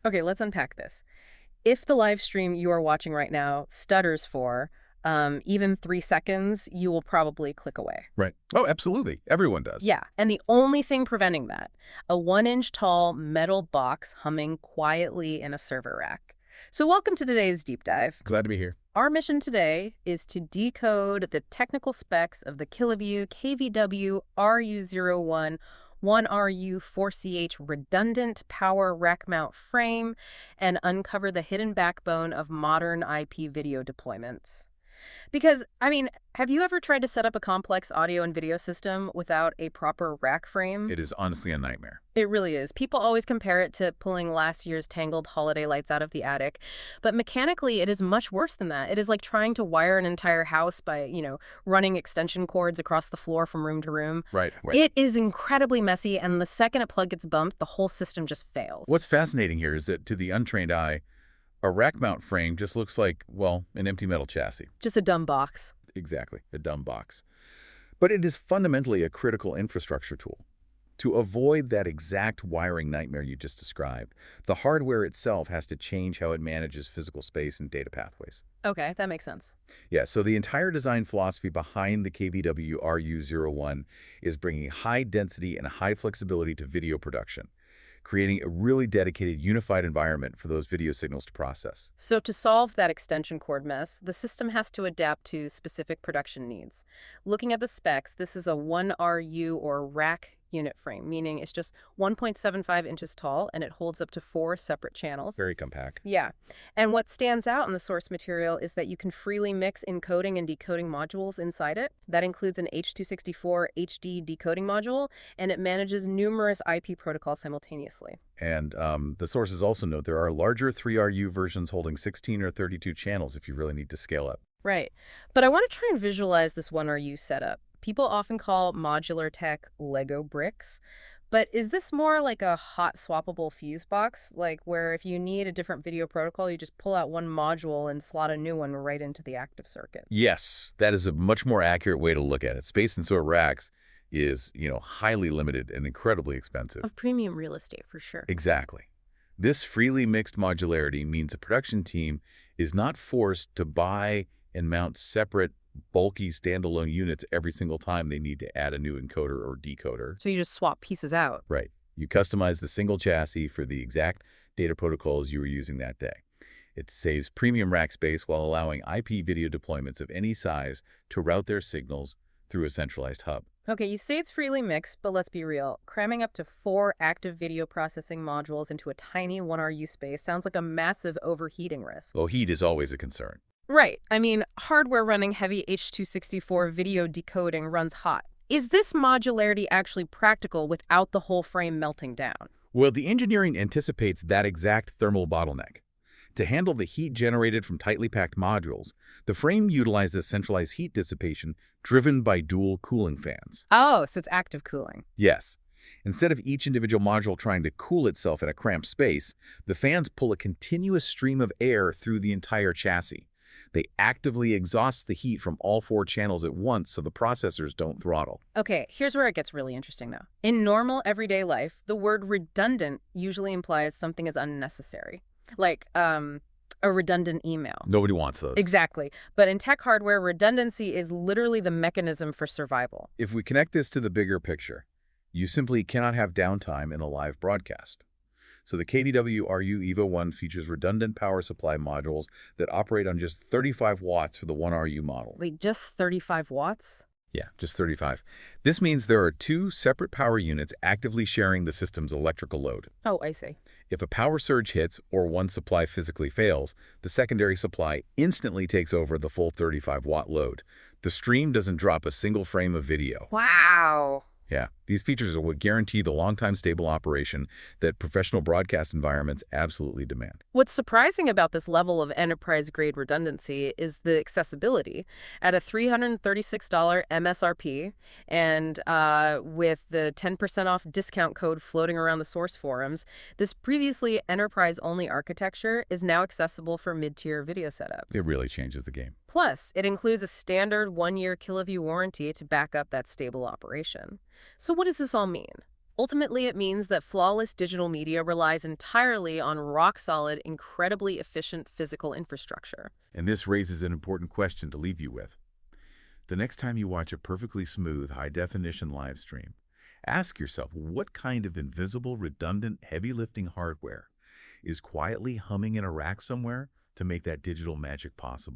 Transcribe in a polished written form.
Okay, let's unpack this. If the live stream you are watching right now stutters for even 3 seconds, you will probably click away. Right. Oh, absolutely. Everyone does. Yeah, and the only thing preventing that, a 1-inch tall metal box humming quietly in a server rack. So welcome to today's deep dive. Glad to be here. Our mission today is to decode the technical specs of the Kiloview KVW-RU01 1RU-4CH redundant power rack mount frame and uncover the hidden backbone of modern IP video deployments. Because, I mean, have you ever tried to set up a complex audio and video system without a proper rack frame? It is honestly a nightmare. It really is. People always compare it to pulling last year's tangled holiday lights out of the attic. But mechanically, it is much worse than that. It is like trying to wire an entire house by, running extension cords across the floor from room to room. Right. It is incredibly messy, and the second a plug gets bumped, the whole system just fails. What's fascinating here is that to the untrained eye, a rack mount frame just looks like, well, an empty metal chassis. Just a dumb box. Exactly, a dumb box. But it is fundamentally a critical infrastructure tool. To avoid that exact wiring nightmare you just described, the hardware itself has to change how it manages physical space and data pathways. Okay, that makes sense. Yeah, so the entire design philosophy behind the KVW-RU01 is bringing high density and high flexibility to video production, creating a really dedicated, unified environment for those video signals to process. So to solve that extension cord mess, the system has to adapt to specific production needs. Looking at the specs, this is a 1RU or rack unit frame, meaning it's just 1.75 inches tall and it holds up to 4 separate channels. Very compact. Yeah. And what stands out in the source material is that you can freely mix encoding and decoding modules inside it. That includes an H.264 HD decoding module, and it manages numerous IP protocols simultaneously. And the sources also note there are larger 3RU versions holding 16 or 32 channels if you really need to scale up. Right. But I want to try and visualize this 1RU setup. People often call modular tech Lego bricks, but is this more like a hot swappable fuse box, like where if you need a different video protocol, you just pull out one module and slot a new one right into the active circuit? Yes, that is a much more accurate way to look at it. Space in SOA racks is, highly limited and incredibly expensive. Of premium real estate, for sure. Exactly. This freely mixed modularity means a production team is not forced to buy and mount separate bulky standalone units every single time they need to add a new encoder or decoder. So you just swap pieces out. Right. You customize the single chassis for the exact data protocols you were using that day. It saves premium rack space while allowing IP video deployments of any size to route their signals through a centralized hub. Okay, you say it's freely mixed, but let's be real. Cramming up to 4 active video processing modules into a tiny 1RU space sounds like a massive overheating risk. Well, heat is always a concern. Right. I mean, hardware running heavy H.264 video decoding runs hot. Is this modularity actually practical without the whole frame melting down? Well, the engineering anticipates that exact thermal bottleneck. To handle the heat generated from tightly packed modules, the frame utilizes centralized heat dissipation driven by dual cooling fans. Oh, so it's active cooling. Yes. Instead of each individual module trying to cool itself in a cramped space, the fans pull a continuous stream of air through the entire chassis. They actively exhaust the heat from all 4 channels at once so the processors don't throttle. Okay, here's where it gets really interesting, though. In normal, everyday life, the word redundant usually implies something is unnecessary. Like, a redundant email. Nobody wants those. Exactly. But in tech hardware, redundancy is literally the mechanism for survival. If we connect this to the bigger picture, you simply cannot have downtime in a live broadcast. So the KVW-RU01 features redundant power supply modules that operate on just 35 watts for the 1RU model. Wait, just 35 watts? Yeah, just 35. This means there are 2 separate power units actively sharing the system's electrical load. Oh, I see. If a power surge hits or one supply physically fails, the secondary supply instantly takes over the full 35-watt load. The stream doesn't drop a single frame of video. Wow. Yeah, these features are what guarantee the long-time stable operation that professional broadcast environments absolutely demand. What's surprising about this level of enterprise-grade redundancy is the accessibility. At a $336 MSRP and with the 10% off discount code floating around the source forums, this previously enterprise-only architecture is now accessible for mid-tier video setups. It really changes the game. Plus, it includes a standard 1-year Kiloview warranty to back up that stable operation. So what does this all mean? Ultimately, it means that flawless digital media relies entirely on rock-solid, incredibly efficient physical infrastructure. And this raises an important question to leave you with. The next time you watch a perfectly smooth, high-definition live stream, ask yourself what kind of invisible, redundant, heavy-lifting hardware is quietly humming in a rack somewhere to make that digital magic possible.